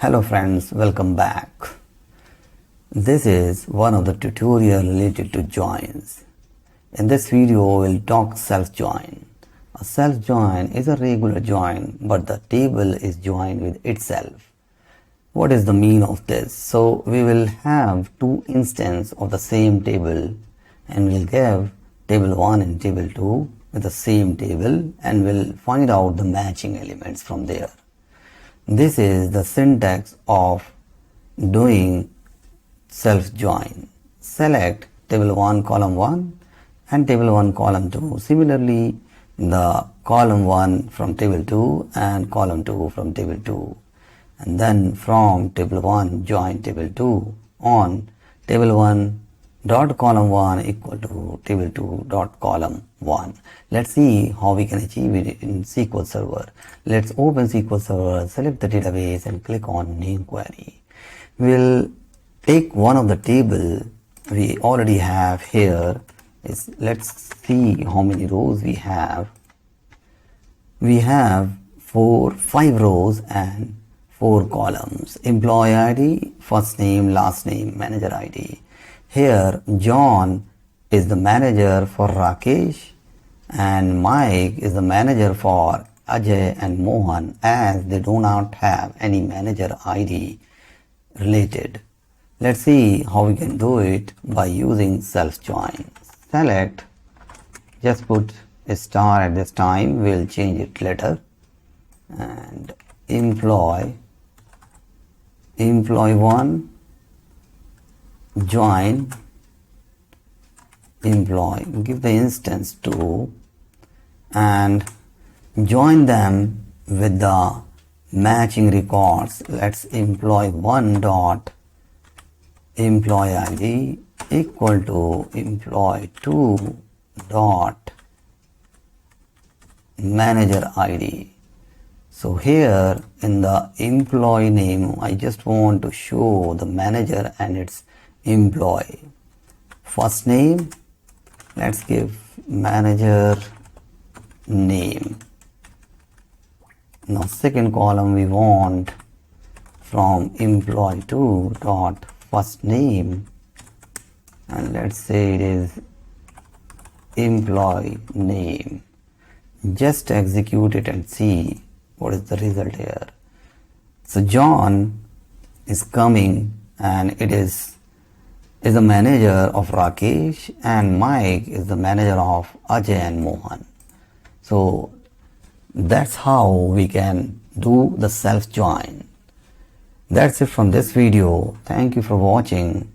Hello friends, welcome back. This is one of the tutorial related to joins. In this video, we'll talk self-join. A self-join is a regular join, but the table is joined with itself. What is the mean of this? So we will have two instances of the same table and we'll give table 1 and table 2 with the same table and we'll find out the matching elements from there. This is the syntax of doing self-join. Select table 1 column 1 and table 1 column 2. Similarly, the column 1 from table 2 and column 2 from table 2. And then from table 1 join table 2 on table 1 dot column 1 equal to table 2 dot column 1. Let's see how we can achieve it in SQL Server. Let's open SQL Server, select the database and click on name query. We'll take one of the table we already have here. Let's see how many rows we have. We have 5 rows and 4 columns. Employee ID, first name, last name, manager ID. Here John is the manager for Rakesh and Mike is the manager for Ajay and Mohan, as they do not have any manager ID related. Let's see how we can do it by using self-join. Select, just put a star at this time, we'll change it later, and employee 1 join employee, give the instance 2 and join them with the matching records. Let's employee 1 dot employee ID equal to employee 2 dot manager ID. So here in the employee name, I just want to show the manager and its employee. First name, let's give manager name. Now second column we want from employee 2 dot first name, and let's say it is employee name. Just execute it and see what is the result here. So John is coming and it is the manager of Rakesh and Mike is the manager of Ajay and Mohan. So that's how we can do the self-join. That's it from this video. Thank you for watching.